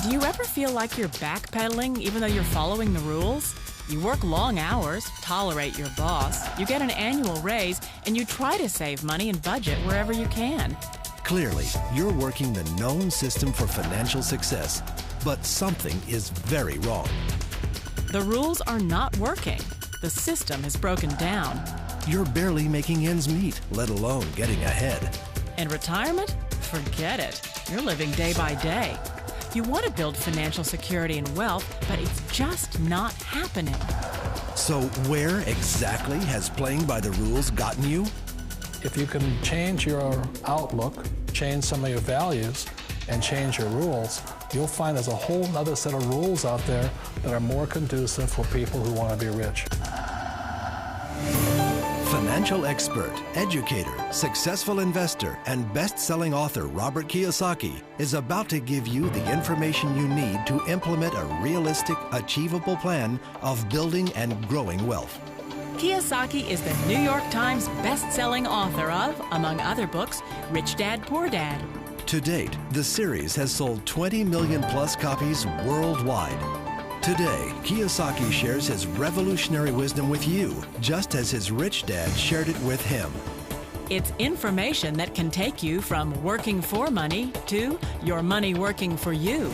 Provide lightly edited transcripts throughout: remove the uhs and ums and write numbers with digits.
Do you ever feel like you're backpedaling even though you're following the rules? You work long hours, tolerate your boss, you get an annual raise, and you try to save money and budget wherever you can. Clearly, you're working the known system for financial success, but something is very wrong. The rules are not working. The system is broken down. You're barely making ends meet, let alone getting ahead. And retirement? Forget it. You're living day by day. You want to build financial security and wealth, but it's just not happening. So where exactly has playing by the rules gotten you? If you can change your outlook, change some of your values, and change your rules, you'll find there's a whole other set of rules out there that are more conducive for people who want to be rich. Financial expert, educator, successful investor, and best-selling author Robert Kiyosaki is about to give you the information you need to implement a realistic, achievable plan of building and growing wealth. Kiyosaki is the New York Times best-selling author of, among other books, Rich Dad, Poor Dad. To date, the series has sold 20 million plus copies worldwide. Today, Kiyosaki shares his revolutionary wisdom with you, just as his rich dad shared it with him. It's information that can take you from working for money to your money working for you.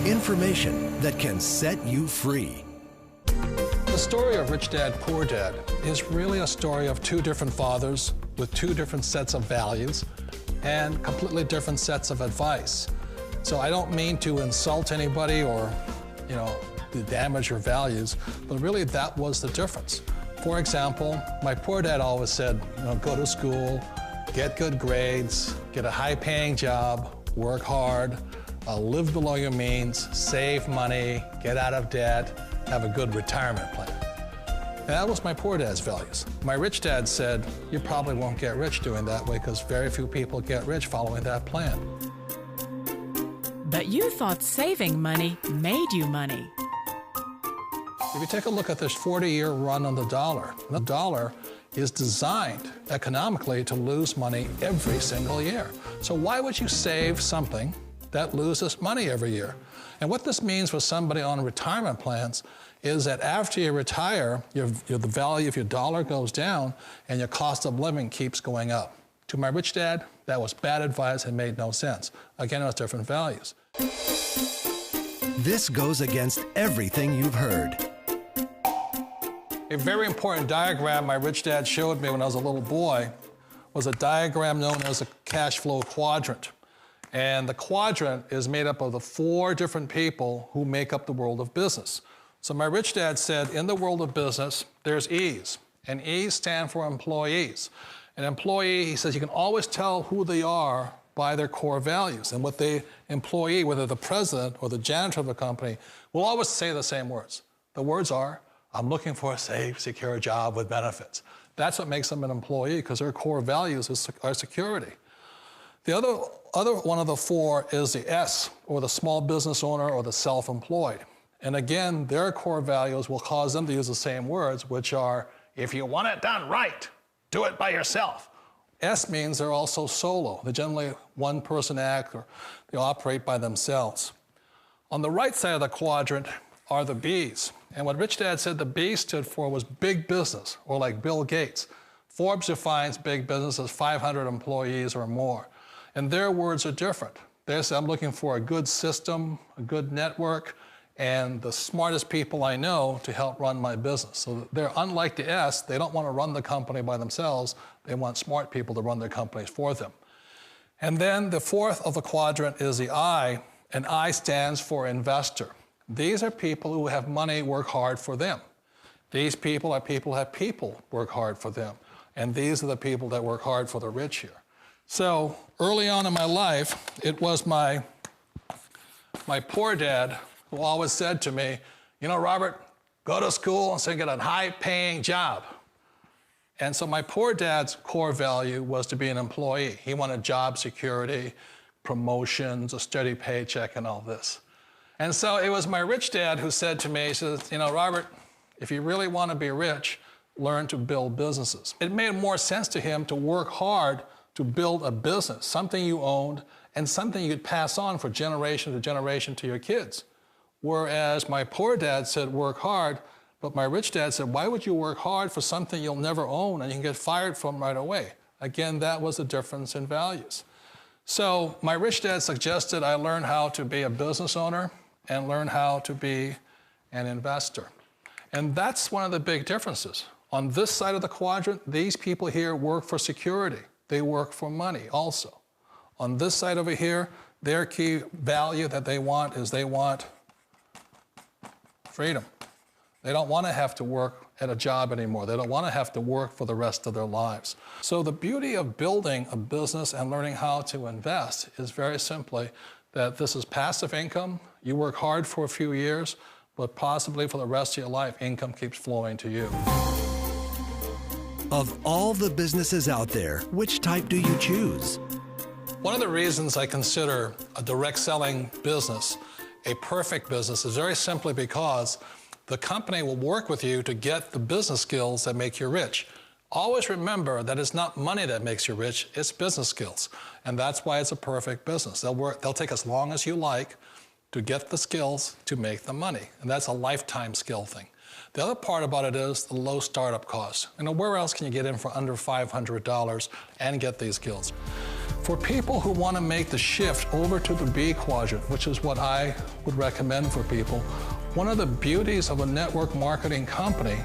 Information that can set you free. The story of Rich Dad, Poor Dad is really a story of two different fathers with two different sets of values and completely different sets of advice. So I don't mean to insult anybody or, to damage your values, but really that was the difference. For example, my poor dad always said, go to school, get good grades, get a high-paying job, work hard, live below your means, save money, get out of debt, have a good retirement plan. And that was my poor dad's values. My rich dad said, you probably won't get rich doing that way because very few people get rich following that plan. But you thought saving money made you money. If you take a look at this 40-year run on the dollar is designed economically to lose money every single year. So why would you save something that loses money every year? And what this means for somebody on retirement plans is that after you retire, the value of your dollar goes down and your cost of living keeps going up. To my rich dad, that was bad advice and made no sense. Again, it was different values. This goes against everything you've heard. A very important diagram my rich dad showed me when I was a little boy was a diagram known as a cash flow quadrant. And the quadrant is made up of the 4 different people who make up the world of business. So my rich dad said, in the world of business, there's E's, and E's stand for employees. An employee, he says, you can always tell who they are by their core values. And what the employee, whether the president or the janitor of the company, will always say the same words. The words are, I'm looking for a safe, secure job with benefits. That's what makes them an employee, because their core values are security. The other one of the 4 is the S, or the small business owner or the self-employed. And again, their core values will cause them to use the same words, which are, if you want it done right, do it by yourself. S means they're also solo. They're generally one-person act, or they operate by themselves. On the right side of the quadrant are the B's. And what Rich Dad said the B stood for was big business, or like Bill Gates. Forbes defines big business as 500 employees or more. And their words are different. They say, I'm looking for a good system, a good network, and the smartest people I know to help run my business. So they're unlike the S. They don't want to run the company by themselves. They want smart people to run their companies for them. And then the 4th of the quadrant is the I, and I stands for investor. These are people who have money work hard for them. These people are people who have people work hard for them. And these are the people that work hard for the rich here. So early on in my life, it was my poor dad who always said to me, Robert, go to school and so get a high-paying job. And so my poor dad's core value was to be an employee. He wanted job security, promotions, a steady paycheck, and all this. And so it was my rich dad who said to me, he says, Robert, if you really want to be rich, learn to build businesses. It made more sense to him to work hard to build a business, something you owned, and something you could pass on for generation to generation to your kids. Whereas my poor dad said, work hard, but my rich dad said, why would you work hard for something you'll never own and you can get fired from right away? Again, that was the difference in values. So my rich dad suggested I learn how to be a business owner and learn how to be an investor. And that's one of the big differences. On this side of the quadrant, these people here work for security. They work for money also. On this side over here, their key value that they want is they want freedom. They don't want to have to work at a job anymore. They don't want to have to work for the rest of their lives. So the beauty of building a business and learning how to invest is very simply that this is passive income. You work hard for a few years, but possibly for the rest of your life, income keeps flowing to you. Of all the businesses out there, which type do you choose? One of the reasons I consider a direct selling business a perfect business is very simply because the company will work with you to get the business skills that make you rich. Always remember that it's not money that makes you rich, it's business skills. And that's why it's a perfect business. They'll take as long as you like to get the skills to make the money. And that's a lifetime skill thing. The other part about it is the low startup cost. Where else can you get in for under $500 and get these skills? For people who want to make the shift over to the B quadrant, which is what I would recommend for people, one of the beauties of a network marketing company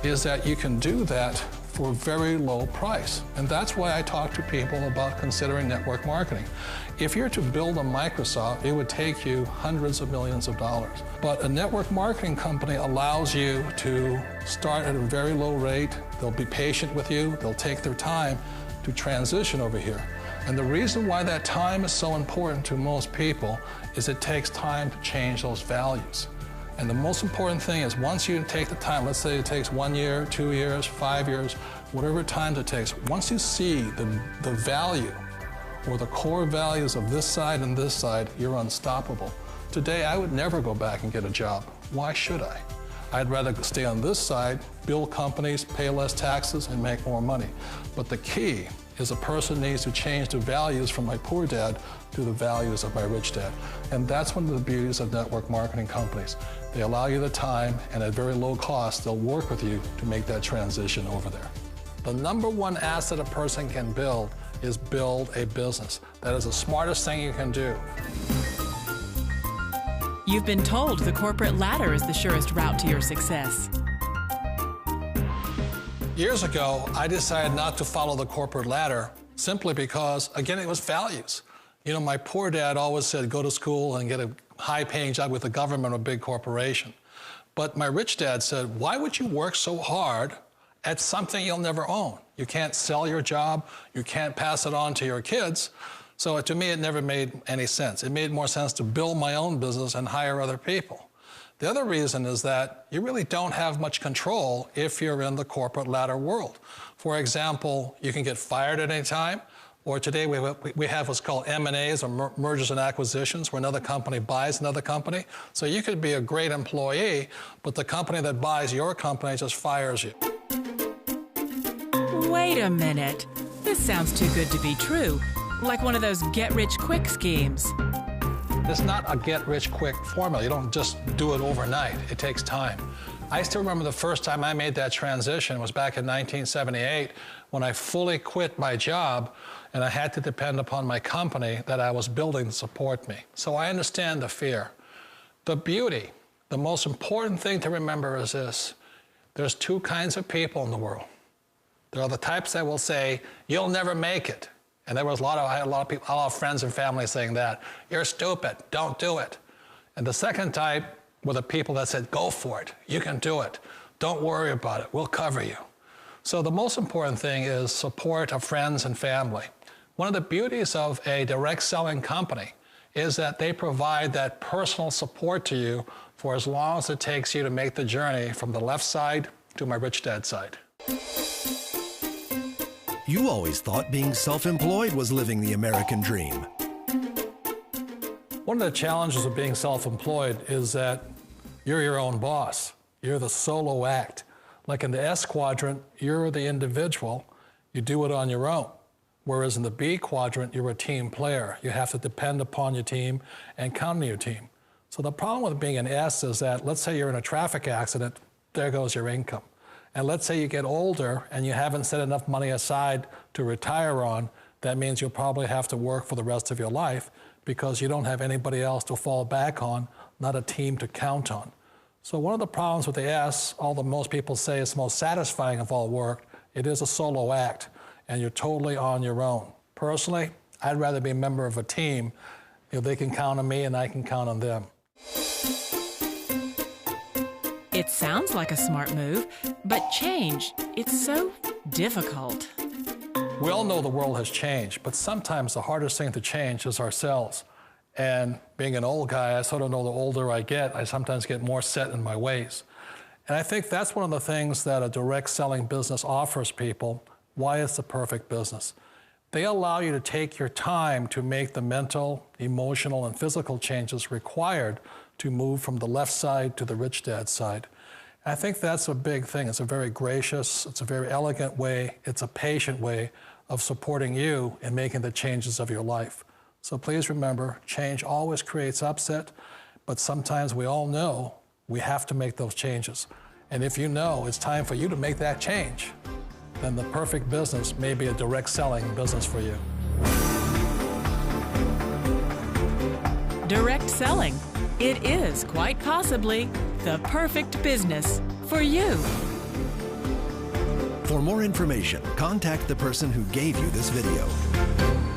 is that you can do that for a very low price. And that's why I talk to people about considering network marketing. If you're to build a Microsoft, it would take you hundreds of millions of dollars. But a network marketing company allows you to start at a very low rate. They'll be patient with you. They'll take their time to transition over here. And the reason why that time is so important to most people is it takes time to change those values. And the most important thing is once you take the time, let's say it takes 1 year, 2 years, 5 years, whatever time it takes, once you see the value or the core values of this side and this side, you're unstoppable. Today, I would never go back and get a job. Why should I? I'd rather stay on this side, build companies, pay less taxes, and make more money. But the key is a person needs to change the values from my poor dad to the values of my rich dad. And that's one of the beauties of network marketing companies. They allow you the time, and at very low cost, they'll work with you to make that transition over there. The number one asset a person can build is build a business. That is the smartest thing you can do. You've been told the corporate ladder is the surest route to your success. Years ago, I decided not to follow the corporate ladder simply because, again, it was values. My poor dad always said, go to school and get a high-paying job with the government or a big corporation. But my rich dad said, why would you work so hard at something you'll never own? You can't sell your job. You can't pass it on to your kids. So to me, it never made any sense. It made more sense to build my own business and hire other people. The other reason is that you really don't have much control if you're in the corporate ladder world. For example, you can get fired at any time, or today we have what's called M&As, or mergers and acquisitions, where another company buys another company. So you could be a great employee, but the company that buys your company just fires you. Wait a minute. This sounds too good to be true. Like one of those get-rich-quick schemes. It's not a get-rich-quick formula. You don't just do it overnight. It takes time. I still remember the first time I made that transition was back in 1978 when I fully quit my job and I had to depend upon my company that I was building to support me. So I understand the fear. The beauty, the most important thing to remember is this. There's two kinds of people in the world. There are the types that will say, you'll never make it. And I had a lot of people, a lot of friends and family saying that. You're stupid, don't do it. And the second type were the people that said, go for it, you can do it. Don't worry about it, we'll cover you. So the most important thing is support of friends and family. One of the beauties of a direct selling company is that they provide that personal support to you for as long as it takes you to make the journey from the left side to my rich dad side. You always thought being self-employed was living the American dream. One of the challenges of being self-employed is that you're your own boss. You're the solo act. Like in the S quadrant, you're the individual. You do it on your own. Whereas in the B quadrant, you're a team player. You have to depend upon your team and count on your team. So the problem with being an S is that, let's say you're in a traffic accident, there goes your income. And let's say you get older and you haven't set enough money aside to retire on, that means you'll probably have to work for the rest of your life because you don't have anybody else to fall back on, not a team to count on. So one of the problems with the S, although most people say it's the most satisfying of all work, it is a solo act, and you're totally on your own. Personally, I'd rather be a member of a team. They can count on me and I can count on them. It sounds like a smart move, but change, it's so difficult. We all know the world has changed, but sometimes the hardest thing to change is ourselves. And being an old guy, I sort of know the older I get, I sometimes get more set in my ways. And I think that's one of the things that a direct selling business offers people, why it's the perfect business. They allow you to take your time to make the mental, emotional, and physical changes required to move from the left side to the rich dad side. I think that's a big thing. It's a very gracious, it's a very elegant way, it's a patient way of supporting you in making the changes of your life. So please remember, change always creates upset, but sometimes we all know we have to make those changes. And if you know it's time for you to make that change, then the perfect business may be a direct selling business for you. Direct selling. It is quite possibly the perfect business for you. For more information, contact the person who gave you this video.